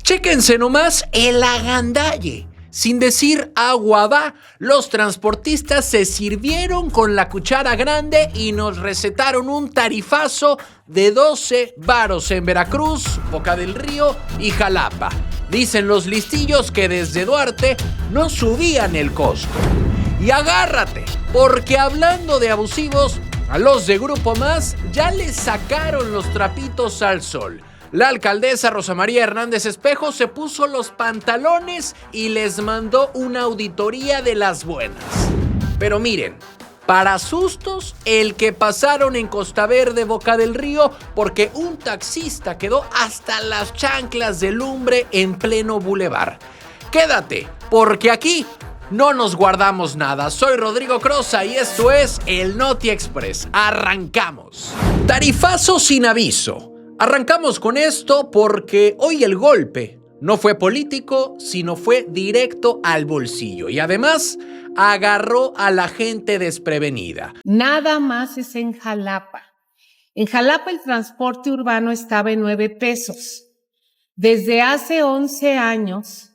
Chéquense nomás el agandalle. Sin decir agua va, los transportistas se sirvieron con la cuchara grande y nos recetaron un tarifazo de 12 varos en Veracruz, Boca del Río y Jalapa. Dicen los listillos que desde Duarte no subían el costo. Y agárrate, porque hablando de abusivos, a los de Grupo Más ya les sacaron los trapitos al sol. La alcaldesa Rosa María Hernández Espejo se puso los pantalones y les mandó una auditoría de las buenas. Pero miren, para sustos, el que pasaron en Costa Verde, Boca del Río, porque un taxista quedó hasta las chanclas de lumbre en pleno bulevar. Quédate, porque aquí no nos guardamos nada. Soy Rodrigo Crosa y esto es el Noti Express. Arrancamos. Tarifazo sin aviso. Arrancamos con esto porque hoy el golpe no fue político, sino fue directo al bolsillo y además agarró a la gente desprevenida. Nada más es en Jalapa. En Jalapa el transporte urbano estaba en 9 pesos. Desde hace 11 años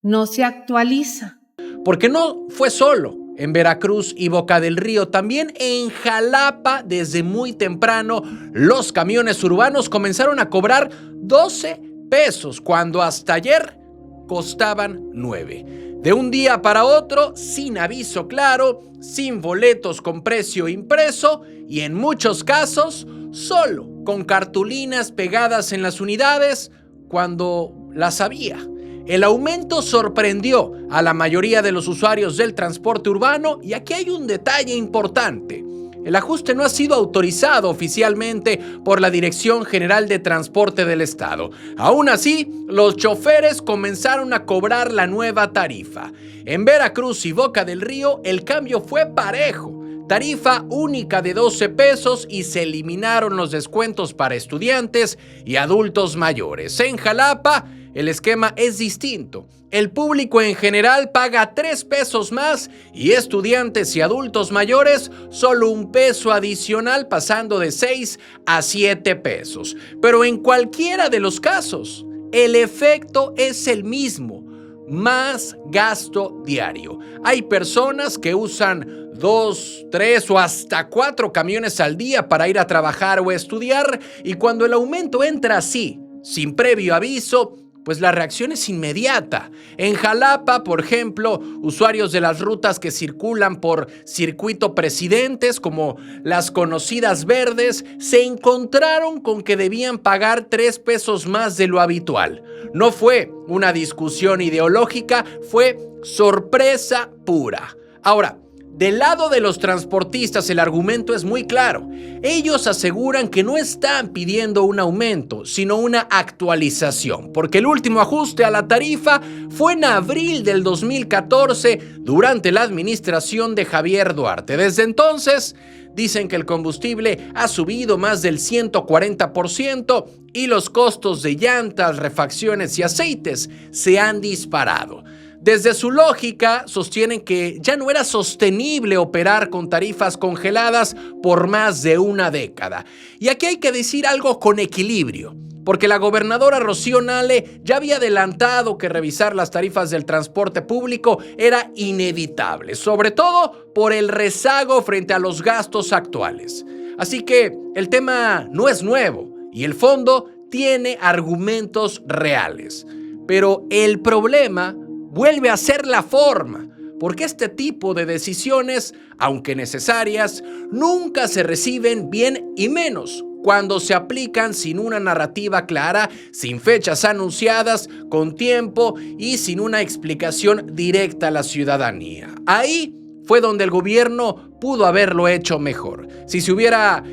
no se actualiza. Porque no fue solo en Veracruz y Boca del Río, también en Jalapa desde muy temprano los camiones urbanos comenzaron a cobrar 12 pesos cuando hasta ayer costaban 9. De un día para otro, sin aviso claro, sin boletos con precio impreso y en muchos casos solo con cartulinas pegadas en las unidades cuando las había. El aumento sorprendió a la mayoría de los usuarios del transporte urbano y aquí hay un detalle importante. El ajuste no ha sido autorizado oficialmente por la Dirección General de Transporte del Estado. Aún así, los choferes comenzaron a cobrar la nueva tarifa. En Veracruz y Boca del Río, el cambio fue parejo. Tarifa única de 12 pesos y se eliminaron los descuentos para estudiantes y adultos mayores. En Jalapa, el esquema es distinto. El público en general paga 3 pesos más y estudiantes y adultos mayores solo 1 peso adicional, pasando de 6 a 7 pesos. Pero en cualquiera de los casos, el efecto es el mismo. Más gasto diario. Hay personas que usan 2, 3 o hasta 4 camiones al día para ir a trabajar o estudiar y cuando el aumento entra así, sin previo aviso, pues la reacción es inmediata. En Jalapa, por ejemplo, usuarios de las rutas que circulan por Circuito Presidentes, como las conocidas verdes, se encontraron con que debían pagar 3 pesos más de lo habitual. No fue una discusión ideológica, fue sorpresa pura. Ahora, del lado de los transportistas el argumento es muy claro. Ellos aseguran que no están pidiendo un aumento, sino una actualización, porque el último ajuste a la tarifa fue en abril del 2014 durante la administración de Javier Duarte. Desde entonces, dicen que el combustible ha subido más del 140% y los costos de llantas, refacciones y aceites se han disparado. Desde su lógica, sostienen que ya no era sostenible operar con tarifas congeladas por más de una década. Y aquí hay que decir algo con equilibrio, porque la gobernadora Rocío Nale ya había adelantado que revisar las tarifas del transporte público era inevitable, sobre todo por el rezago frente a los gastos actuales. Así que el tema no es nuevo y el fondo tiene argumentos reales. Pero el problema vuelve a ser la forma, porque este tipo de decisiones, aunque necesarias, nunca se reciben bien y menos cuando se aplican sin una narrativa clara, sin fechas anunciadas, con tiempo y sin una explicación directa a la ciudadanía. Ahí fue donde el gobierno pudo haberlo hecho mejor. Si se hubiera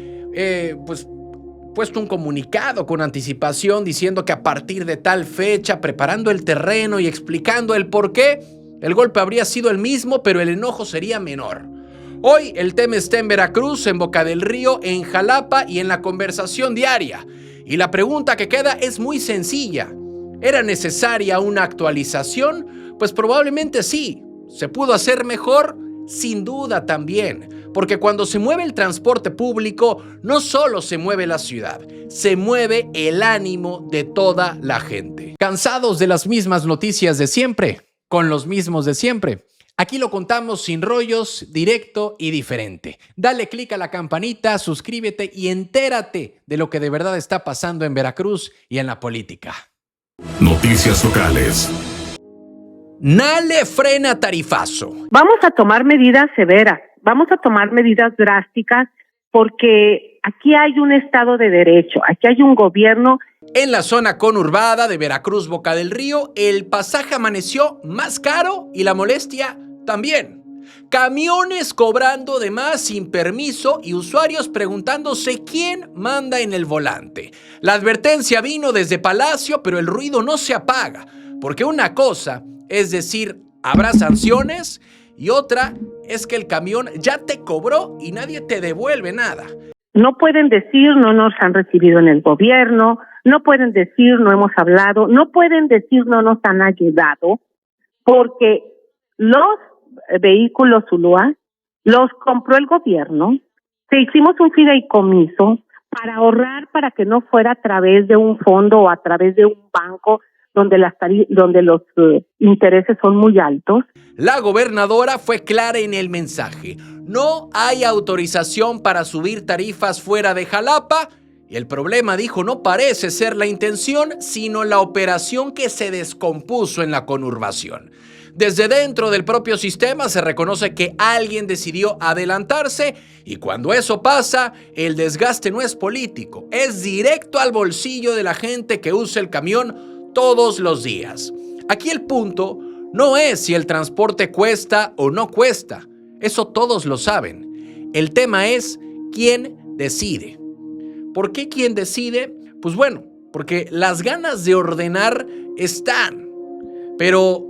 puesto un comunicado con anticipación diciendo que a partir de tal fecha, preparando el terreno y explicando el por qué, el golpe habría sido el mismo, pero el enojo sería menor. Hoy el tema está en Veracruz, en Boca del Río, en Jalapa y en la conversación diaria. Y la pregunta que queda es muy sencilla. ¿Era necesaria una actualización? Pues probablemente sí. ¿Se pudo hacer mejor? Sin duda también. Porque cuando se mueve el transporte público, no solo se mueve la ciudad, se mueve el ánimo de toda la gente. ¿Cansados de las mismas noticias de siempre? Con los mismos de siempre. Aquí lo contamos sin rollos, directo y diferente. Dale click a la campanita, suscríbete y entérate de lo que de verdad está pasando en Veracruz y en la política. Noticias locales. Nale frena tarifazo. Vamos a tomar medidas severas, vamos a tomar medidas drásticas porque aquí hay un Estado de Derecho, aquí hay un gobierno. En la zona conurbada de Veracruz, Boca del Río, el pasaje amaneció más caro y la molestia también. Camiones cobrando de más sin permiso y usuarios preguntándose quién manda en el volante. La advertencia vino desde Palacio, pero el ruido no se apaga, porque una cosa es decir, habrá sanciones, y otra es que el camión ya te cobró y nadie te devuelve nada. No pueden decir no nos han recibido en el gobierno, no pueden decir no hemos hablado, no pueden decir no nos han ayudado, porque los vehículos Zulúa los compró el gobierno, hicimos un fideicomiso para ahorrar, para que no fuera a través de un fondo o a través de un banco donde los intereses son muy altos. La gobernadora fue clara en el mensaje. No hay autorización para subir tarifas fuera de Jalapa. Y el problema, dijo, no parece ser la intención, sino la operación que se descompuso en la conurbación. Desde dentro del propio sistema se reconoce que alguien decidió adelantarse, y cuando eso pasa, el desgaste no es político, es directo al bolsillo de la gente que usa el camión todos los días. Aquí el punto no es si el transporte cuesta o no cuesta, eso todos lo saben. El tema es quién decide. ¿Por qué quién decide? Pues bueno, porque las ganas de ordenar están, pero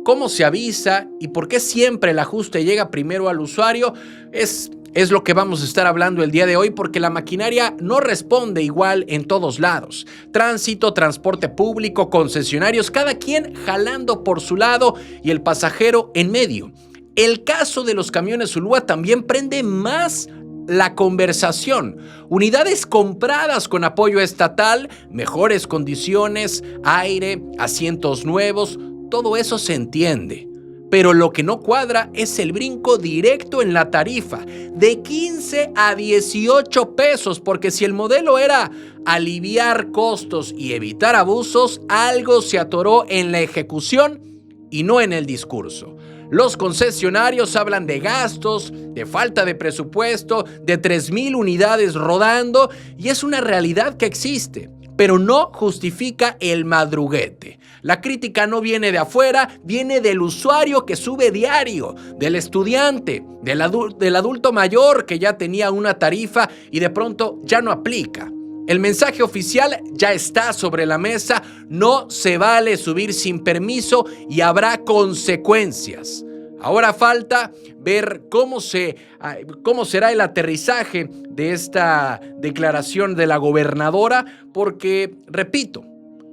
¿cómo se avisa y por qué siempre el ajuste llega primero al usuario? Es lo que vamos a estar hablando el día de hoy, porque la maquinaria no responde igual en todos lados. Tránsito, transporte público, concesionarios, cada quien jalando por su lado y el pasajero en medio. El caso de los camiones Zulúa también prende más la conversación. Unidades compradas con apoyo estatal, mejores condiciones, aire, asientos nuevos, todo eso se entiende. Pero lo que no cuadra es el brinco directo en la tarifa, de 15 a 18 pesos, porque si el modelo era aliviar costos y evitar abusos, algo se atoró en la ejecución y no en el discurso. Los concesionarios hablan de gastos, de falta de presupuesto, de 3,000 unidades rodando, y es una realidad que existe, pero no justifica el madruguete. La crítica no viene de afuera, viene del usuario que sube diario, del estudiante, del adulto mayor que ya tenía una tarifa y de pronto ya no aplica. El mensaje oficial ya está sobre la mesa, no se vale subir sin permiso y habrá consecuencias. Ahora falta ver cómo será el aterrizaje de esta declaración de la gobernadora, porque, repito,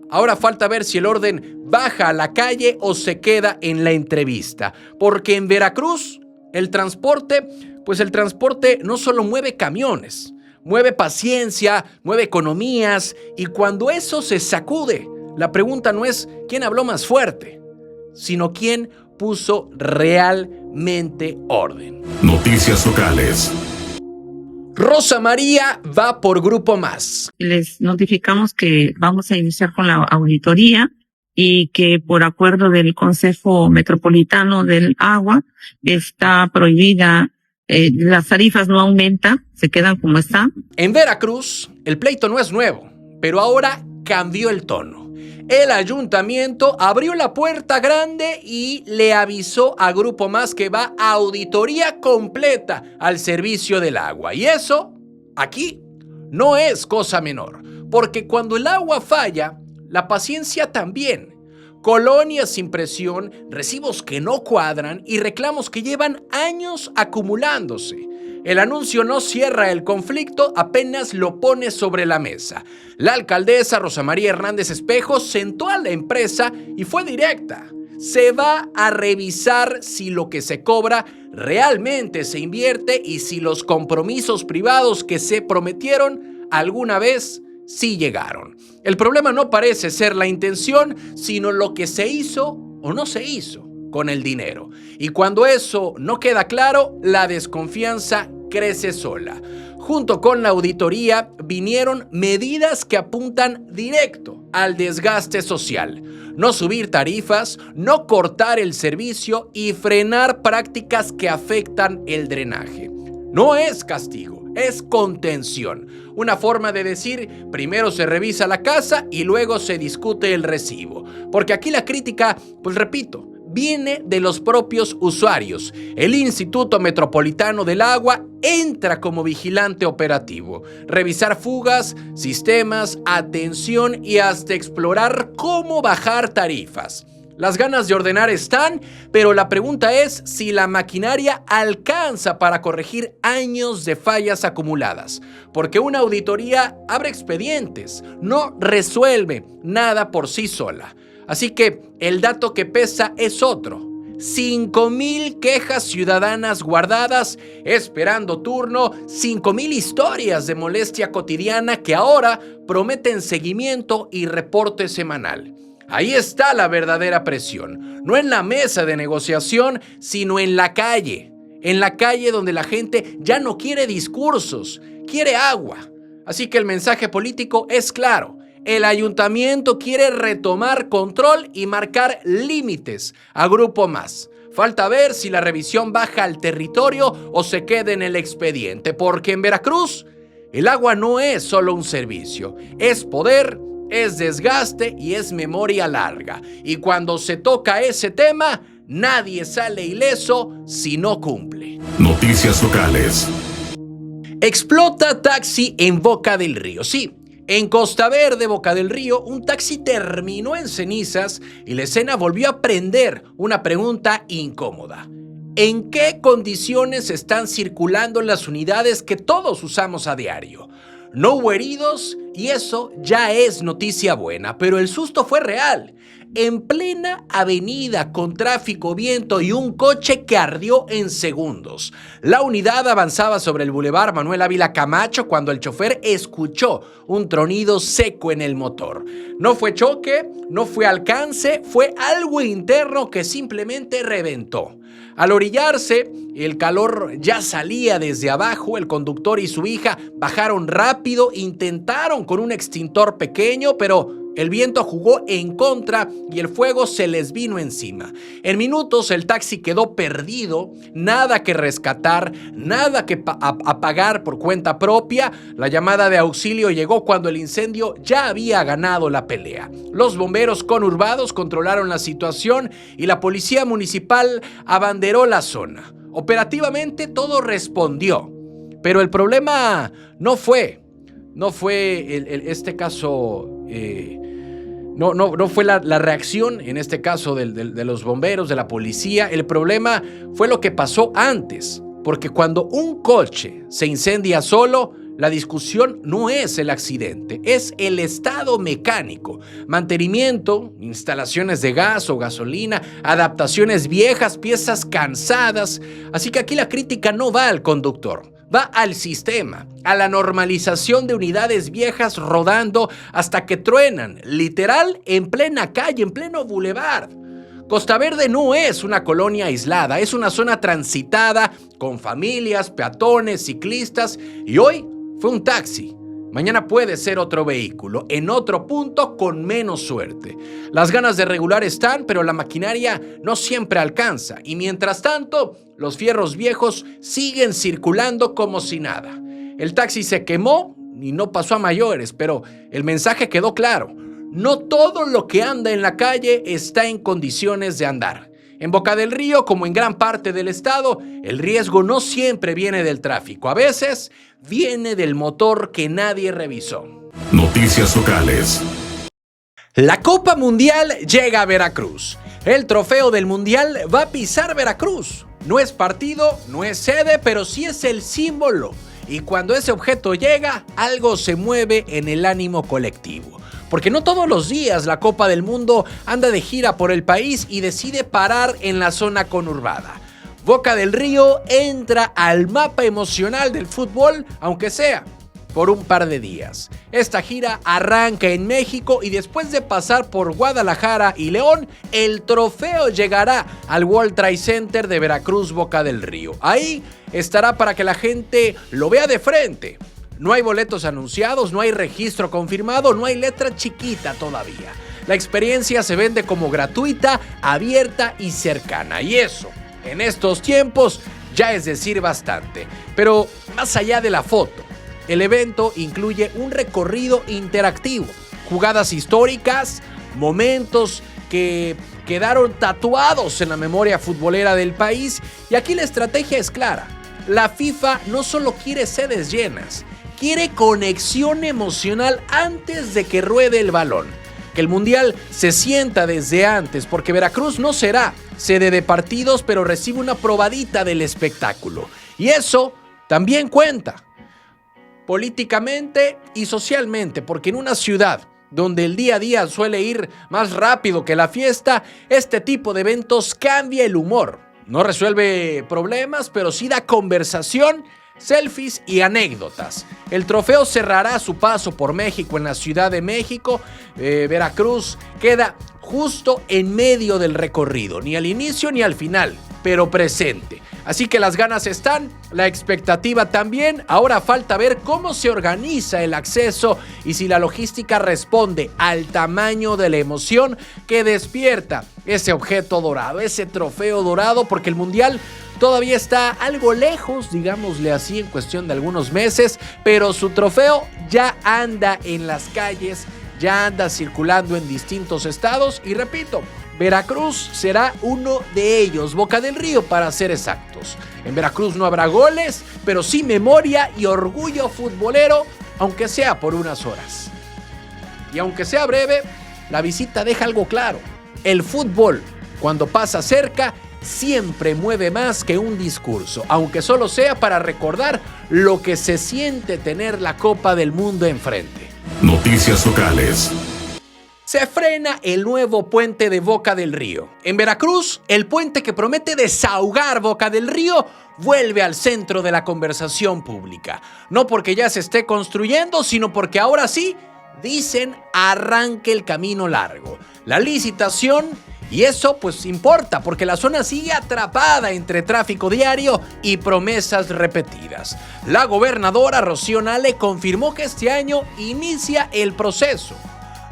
ahora falta ver si el orden baja a la calle o se queda en la entrevista. Porque en Veracruz, el transporte no solo mueve camiones, mueve paciencia, mueve economías, y cuando eso se sacude, la pregunta no es quién habló más fuerte, sino quién puso realmente orden. Noticias locales. Rosa María va por Grupo Más. Les notificamos que vamos a iniciar con la auditoría y que por acuerdo del Consejo Metropolitano del Agua está prohibida, las tarifas no aumentan, se quedan como están. En Veracruz, el pleito no es nuevo, pero ahora cambió el tono. El ayuntamiento abrió la puerta grande y le avisó a Grupo Más que va a auditoría completa al servicio del agua. Y eso, aquí, no es cosa menor, porque cuando el agua falla, la paciencia también. Colonias sin presión, recibos que no cuadran y reclamos que llevan años acumulándose. El anuncio no cierra el conflicto, apenas lo pone sobre la mesa. La alcaldesa Rosa María Hernández Espejo sentó a la empresa y fue directa. Se va a revisar si lo que se cobra realmente se invierte y si los compromisos privados que se prometieron alguna vez sí llegaron. El problema no parece ser la intención, sino lo que se hizo o no se hizo con el dinero. Y cuando eso no queda claro, la desconfianza crece sola. Junto con la auditoría vinieron medidas que apuntan directo al desgaste social. No subir tarifas, no cortar el servicio y frenar prácticas que afectan el drenaje. No es castigo, es contención. Una forma de decir, primero se revisa la casa y luego se discute el recibo. Porque aquí la crítica, pues repito, viene de los propios usuarios. El Instituto Metropolitano del Agua entra como vigilante operativo. Revisar fugas, sistemas, atención y hasta explorar cómo bajar tarifas. Las ganas de ordenar están, pero la pregunta es si la maquinaria alcanza para corregir años de fallas acumuladas. Porque una auditoría abre expedientes, no resuelve nada por sí sola. Así que el dato que pesa es otro. 5,000 quejas ciudadanas guardadas, esperando turno, 5,000 historias de molestia cotidiana que ahora prometen seguimiento y reporte semanal. Ahí está la verdadera presión, no en la mesa de negociación, sino en la calle donde la gente ya no quiere discursos, quiere agua. Así que el mensaje político es claro. El ayuntamiento quiere retomar control y marcar límites a Grupo Más. Falta ver si la revisión baja al territorio o se queda en el expediente, porque en Veracruz el agua no es solo un servicio, es poder, es desgaste y es memoria larga. Y cuando se toca ese tema, nadie sale ileso si no cumple. Noticias locales. Explota taxi en Boca del Río. Sí. En Costa Verde, Boca del Río, un taxi terminó en cenizas y la escena volvió a prender una pregunta incómoda. ¿En qué condiciones están circulando las unidades que todos usamos a diario? No hubo heridos y eso ya es noticia buena, pero el susto fue real. En plena avenida con tráfico, viento y un coche que ardió en segundos. La unidad avanzaba sobre el bulevar Manuel Ávila Camacho cuando el chofer escuchó un tronido seco en el motor. No fue choque, no fue alcance, fue algo interno que simplemente reventó. Al orillarse, el calor ya salía desde abajo, el conductor y su hija bajaron rápido, intentaron con un extintor pequeño, pero el viento jugó en contra y el fuego se les vino encima. En minutos el taxi quedó perdido, nada que rescatar, nada que apagar por cuenta propia. La llamada de auxilio llegó cuando el incendio ya había ganado la pelea. Los bomberos conurbados controlaron la situación y la policía municipal abanderó la zona. Operativamente todo respondió, pero el problema no fue este caso. No fue la reacción, en este caso de los bomberos, de la policía. El problema fue lo que pasó antes, porque cuando un coche se incendia solo, la discusión no es el accidente, es el estado mecánico, mantenimiento, instalaciones de gas o gasolina, adaptaciones viejas, piezas cansadas. Así que aquí la crítica no va al conductor, va al sistema, a la normalización de unidades viejas rodando hasta que truenan, literal, en plena calle, en pleno bulevar. Costa Verde no es una colonia aislada, es una zona transitada con familias, peatones, ciclistas y hoy fue un taxi. Mañana puede ser otro vehículo, en otro punto con menos suerte. Las ganas de regular están, pero la maquinaria no siempre alcanza. Y mientras tanto, los fierros viejos siguen circulando como si nada. El taxi se quemó y no pasó a mayores, pero el mensaje quedó claro. No todo lo que anda en la calle está en condiciones de andar. En Boca del Río, como en gran parte del estado, el riesgo no siempre viene del tráfico. A veces viene del motor que nadie revisó. Noticias locales. La Copa Mundial llega a Veracruz. El trofeo del Mundial va a pisar Veracruz. No es partido, no es sede, pero sí es el símbolo. Y cuando ese objeto llega, algo se mueve en el ánimo colectivo. Porque no todos los días la Copa del Mundo anda de gira por el país y decide parar en la zona conurbada. Boca del Río entra al mapa emocional del fútbol, aunque sea por un par de días. Esta gira arranca en México y después de pasar por Guadalajara y León, el trofeo llegará al World Trade Center de Veracruz, Boca del Río. Ahí estará para que la gente lo vea de frente. No hay boletos anunciados, no hay registro confirmado, no hay letra chiquita todavía. La experiencia se vende como gratuita, abierta y cercana. Y eso, en estos tiempos, ya es decir bastante. Pero más allá de la foto, el evento incluye un recorrido interactivo, jugadas históricas, momentos que quedaron tatuados en la memoria futbolera del país. Y aquí la estrategia es clara. La FIFA no solo quiere sedes llenas, quiere conexión emocional antes de que ruede el balón. Que el Mundial se sienta desde antes, porque Veracruz no será sede de partidos, pero recibe una probadita del espectáculo. Y eso también cuenta políticamente y socialmente, porque en una ciudad donde el día a día suele ir más rápido que la fiesta, este tipo de eventos cambia el humor. No resuelve problemas, pero sí da conversación, selfies y anécdotas. El trofeo cerrará su paso por México en la Ciudad de México. Veracruz queda justo en medio del recorrido, ni al inicio ni al final, pero presente. Así que las ganas están, la expectativa también. Ahora falta ver cómo se organiza el acceso y si la logística responde al tamaño de la emoción que despierta ese objeto dorado, ese trofeo dorado, porque el Mundial todavía está algo lejos, digámosle así, en cuestión de algunos meses, pero su trofeo ya anda en las calles, ya anda circulando en distintos estados y repito, Veracruz será uno de ellos, Boca del Río para ser exactos. En Veracruz no habrá goles, pero sí memoria y orgullo futbolero, aunque sea por unas horas. Y aunque sea breve, la visita deja algo claro. El fútbol, cuando pasa cerca, siempre mueve más que un discurso, aunque solo sea para recordar lo que se siente tener la Copa del Mundo enfrente. Noticias locales. Se frena el nuevo puente de Boca del Río. En Veracruz, el puente que promete desahogar Boca del Río vuelve al centro de la conversación pública. No porque ya se esté construyendo, sino porque ahora sí, dicen, arranque el camino largo. La licitación, y eso pues importa, porque la zona sigue atrapada entre tráfico diario y promesas repetidas. La gobernadora Rocío Nale confirmó que este año inicia el proceso.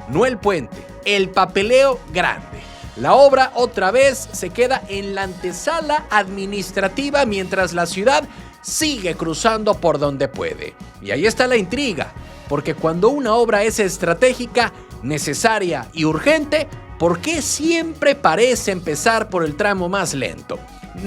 No el puente, el papeleo grande. La obra otra vez se queda en la antesala administrativa mientras la ciudad sigue cruzando por donde puede. Y ahí está la intriga, porque cuando una obra es estratégica, necesaria y urgente, ¿por qué siempre parece empezar por el tramo más lento?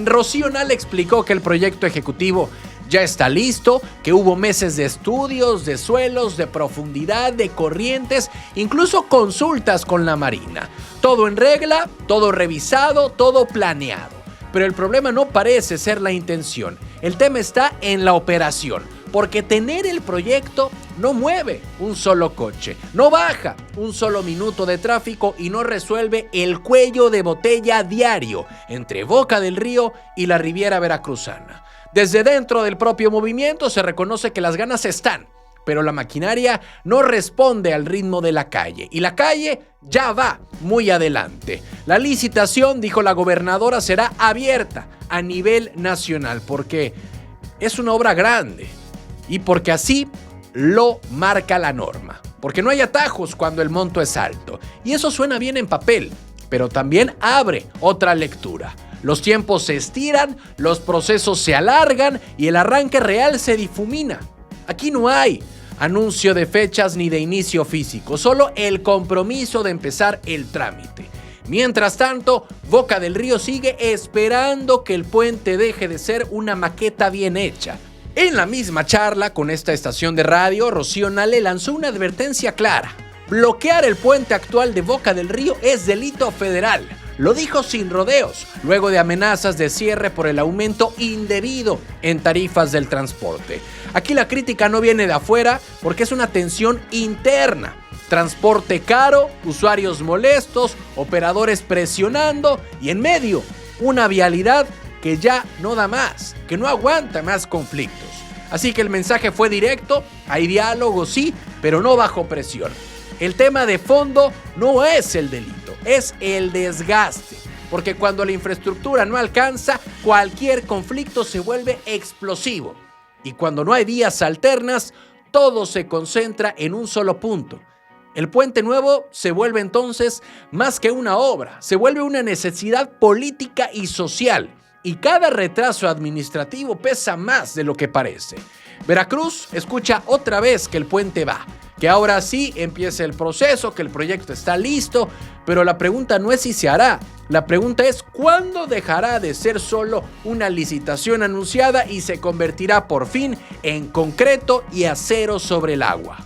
Rocío Nale explicó que el proyecto ejecutivo ya está listo, que hubo meses de estudios, de suelos, de profundidad, de corrientes, incluso consultas con la Marina. Todo en regla, todo revisado, todo planeado. Pero el problema no parece ser la intención. El tema está en la operación, porque tener el proyecto no mueve un solo coche, no baja un solo minuto de tráfico y no resuelve el cuello de botella diario entre Boca del Río y la Riviera Veracruzana. Desde dentro del propio movimiento se reconoce que las ganas están, pero la maquinaria no responde al ritmo de la calle y la calle ya va muy adelante. La licitación, dijo la gobernadora, será abierta a nivel nacional porque es una obra grande y porque así lo marca la norma, porque no hay atajos cuando el monto es alto y eso suena bien en papel, pero también abre otra lectura. Los tiempos se estiran, los procesos se alargan y el arranque real se difumina. Aquí no hay anuncio de fechas ni de inicio físico, solo el compromiso de empezar el trámite. Mientras tanto, Boca del Río sigue esperando que el puente deje de ser una maqueta bien hecha. En la misma charla con esta estación de radio, Rocío Nale lanzó una advertencia clara. Bloquear el puente actual de Boca del Río es delito federal. Lo dijo sin rodeos, luego de amenazas de cierre por el aumento indebido en tarifas del transporte. Aquí la crítica no viene de afuera porque es una tensión interna. Transporte caro, usuarios molestos, operadores presionando y en medio una vialidad que ya no da más, que no aguanta más conflictos. Así que el mensaje fue directo, hay diálogo sí, pero no bajo presión. El tema de fondo no es el delito, es el desgaste. Porque cuando la infraestructura no alcanza, cualquier conflicto se vuelve explosivo. Y cuando no hay vías alternas, todo se concentra en un solo punto. El puente nuevo se vuelve entonces más que una obra, se vuelve una necesidad política y social. Y cada retraso administrativo pesa más de lo que parece. Veracruz escucha otra vez que el puente va, que ahora sí empieza el proceso, que el proyecto está listo, pero la pregunta no es si se hará, la pregunta es cuándo dejará de ser solo una licitación anunciada y se convertirá por fin en concreto y acero sobre el agua.